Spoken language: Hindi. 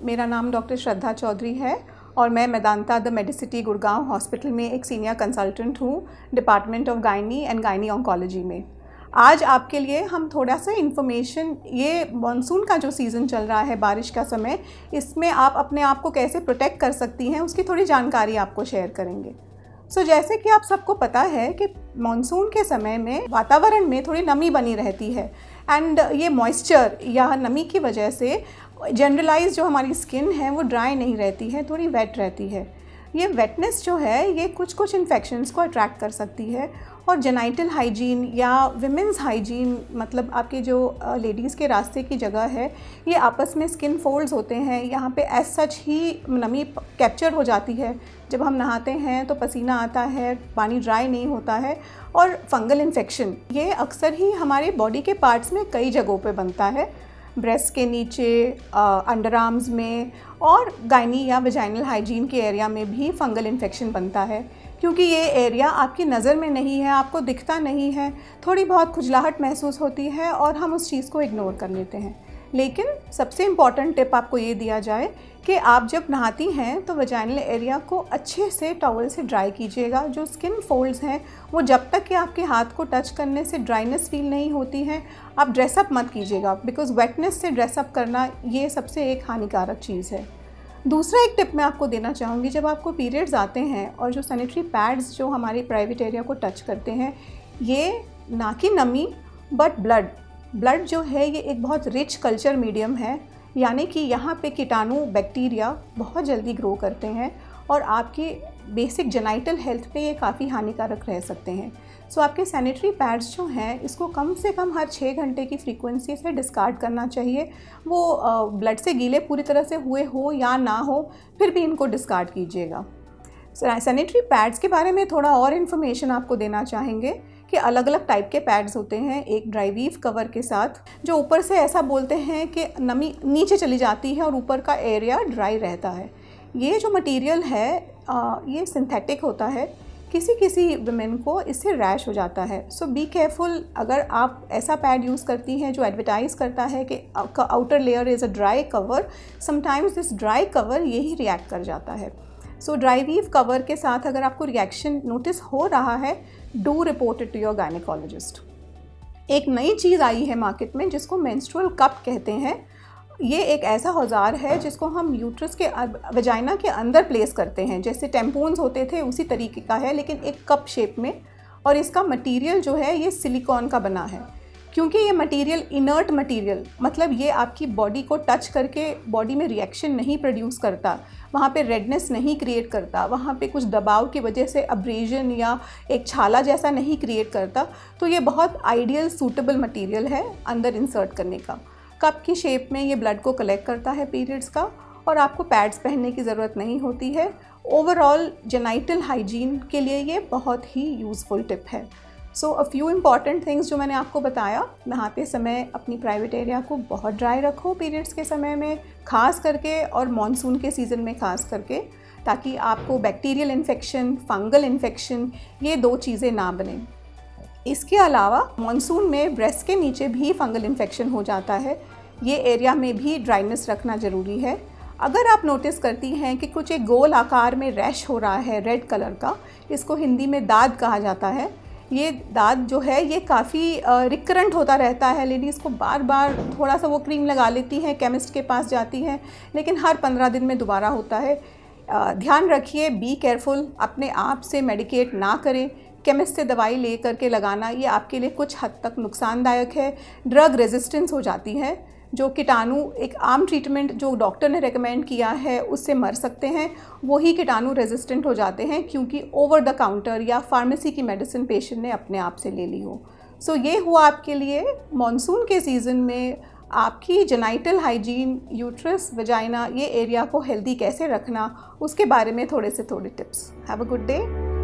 मेरा नाम डॉक्टर श्रद्धा चौधरी है और मैं Medanta the Medicity Gurgaon hospital में एक सीनियर कंसल्टेंट हूँ department of gynae and gynae oncology में। आज आपके लिए हम थोड़ा सा इन्फॉर्मेशन, ये मॉनसून का जो सीज़न चल रहा है, बारिश का समय, इसमें आप अपने आप को कैसे प्रोटेक्ट कर सकती हैं उसकी थोड़ी जानकारी आपको शेयर करेंगे। जैसे कि आप सबको पता है कि मॉनसून के समय में वातावरण में थोड़ी नमी बनी रहती है एंड ये मॉइस्चर या नमी की वजह से जनरलाइज जो हमारी स्किन है वो ड्राई नहीं रहती है, थोड़ी वेट रहती है। ये वेटनेस जो है ये कुछ इन्फेक्शंस को अट्रैक्ट कर सकती है और जेनाइटल हाइजीन या विमेंस हाइजीन, मतलब आपके जो लेडीज़ के रास्ते की जगह है, ये आपस में स्किन फोल्ड्स होते हैं, यहाँ पे एज सच ही नमी कैप्चर हो जाती है। जब हम नहाते हैं तो पसीना आता है, पानी ड्राई नहीं होता है और फंगल इन्फेक्शन ये अक्सर ही हमारे बॉडी के पार्ट्स में कई जगहों पे बनता है, ब्रेस्ट के नीचे, अंडर आर्म्स में और गायनी या वेजाइनल हाइजीन के एरिया में भी फंगल इन्फेक्शन बनता है। क्योंकि ये एरिया आपकी नज़र में नहीं है, आपको दिखता नहीं है, थोड़ी बहुत खुजलाहट महसूस होती है और हम उस चीज़ को इग्नोर कर लेते हैं। लेकिन सबसे इम्पॉर्टेंट टिप आपको ये दिया जाए कि आप जब नहाती हैं तो वेजाइनल एरिया को अच्छे से टॉवल से ड्राई कीजिएगा। जो स्किन फोल्ड्स हैं वो जब तक कि आपके हाथ को टच करने से ड्राइनेस फील नहीं होती है, आप ड्रेसअप मत कीजिएगा, बिकॉज़ वेटनेस से ड्रेसअप करना ये सबसे एक हानिकारक चीज़ है। दूसरा एक टिप मैं आपको देना चाहूँगी, जब आपको पीरियड्स आते हैं और जो सैनिटरी पैड्स जो हमारे प्राइवेट एरिया को टच करते हैं, ये ना कि नमी बट ब्लड जो है ये एक बहुत रिच कल्चर मीडियम है, यानी कि यहाँ पे कीटाणु बैक्टीरिया बहुत जल्दी ग्रो करते हैं और आपकी बेसिक जेनाइटल हेल्थ पे ये काफ़ी हानिकारक रह सकते हैं। आपके सैनिटरी पैड्स जो हैं इसको कम से कम हर 6 घंटे की फ्रीक्वेंसी से डिस्कार्ड करना चाहिए। वो ब्लड से गीले पूरी तरह से हुए हो या ना हो, फिर भी इनको डिस्कार्ड कीजिएगा। सैनिटरी पैड्स के बारे में थोड़ा और इन्फॉर्मेशन आपको देना चाहेंगे कि अलग अलग टाइप के पैड्स होते हैं। एक ड्राई वीव कवर के साथ, जो ऊपर से ऐसा बोलते हैं कि नमी नीचे चली जाती है और ऊपर का एरिया ड्राई रहता है। ये जो मटेरियल है ये सिंथेटिक होता है, किसी वुमेन को इससे रैश हो जाता है। बी केयरफुल, अगर आप ऐसा पैड यूज़ करती हैं जो एडवर्टाइज़ करता है कि outer layer is a dry cover, sometimes this dry cover यही रिएक्ट कर जाता है। ड्राई वीव कवर के साथ अगर आपको रिएक्शन नोटिस हो रहा है, do report it to your gynaecologist. एक नई चीज़ आई है मार्केट में जिसको मेंस्ट्रुअल कप कहते हैं। ये एक ऐसा औजार है जिसको हम यूट्रस के वजाइना के अंदर प्लेस करते हैं, जैसे टेम्पून्स होते थे उसी तरीके का है, लेकिन एक कप शेप में, और इसका मटेरियल जो है ये सिलिकॉन का बना है। क्योंकि ये मटेरियल इनर्ट मटेरियल, मतलब ये आपकी बॉडी को टच करके बॉडी में रिएक्शन नहीं प्रोड्यूस करता, वहाँ पे रेडनेस नहीं क्रिएट करता, वहाँ पे कुछ दबाव की वजह से अब्रेजन या एक छाला जैसा नहीं क्रिएट करता, तो ये बहुत आइडियल सूटेबल मटेरियल है अंदर इंसर्ट करने का। कप की शेप में ये ब्लड को कलेक्ट करता है पीरियड्स का, और आपको पैड्स पहनने की ज़रूरत नहीं होती है। ओवरऑल जेनाइटल हाइजीन के लिए ये बहुत ही यूज़फुल टिप है। अ फ्यू इम्पॉर्टेंट थिंग्स जो मैंने आपको बताया, नहाते समय अपनी प्राइवेट एरिया को बहुत ड्राई रखो पीरियड्स के समय में ख़ास करके, और मॉनसून के सीज़न में ख़ास करके, ताकि आपको बैक्टीरियल इन्फेक्शन, फंगल इन्फेक्शन, ये 2 चीज़ें ना बने। इसके अलावा मॉनसून में ब्रेस्ट के नीचे भी फंगल इन्फेक्शन हो जाता है, ये एरिया में भी ड्राइनेस रखना ज़रूरी है। अगर आप नोटिस करती हैं कि कुछ एक गोल आकार में रैश हो रहा है रेड कलर का, इसको हिंदी में दाद कहा जाता है। ये दाद जो है ये काफ़ी रिकरेंट होता रहता है, लेडीज़ को बार बार थोड़ा सा वो क्रीम लगा लेती हैं, केमिस्ट के पास जाती हैं, लेकिन हर 15 दिन में दोबारा होता है। ध्यान रखिए, बी केयरफुल, अपने आप से मेडिकेट ना करें। केमिस्ट से दवाई ले करके लगाना ये आपके लिए कुछ हद तक नुकसानदायक है। ड्रग रेजिस्टेंस हो जाती है, जो कीटाणु एक आम ट्रीटमेंट जो डॉक्टर ने रेकमेंड किया है उससे मर सकते हैं, वही कीटाणु रेजिस्टेंट हो जाते हैं क्योंकि ओवर द काउंटर या फार्मेसी की मेडिसिन पेशेंट ने अपने आप से ले ली हो। ये हुआ आपके लिए मॉनसून के सीज़न में आपकी जेनाइटल हाइजीन, यूट्रस, वजाइना, ये एरिया को हेल्दी कैसे रखना, उसके बारे में थोड़े tips. Have a good day.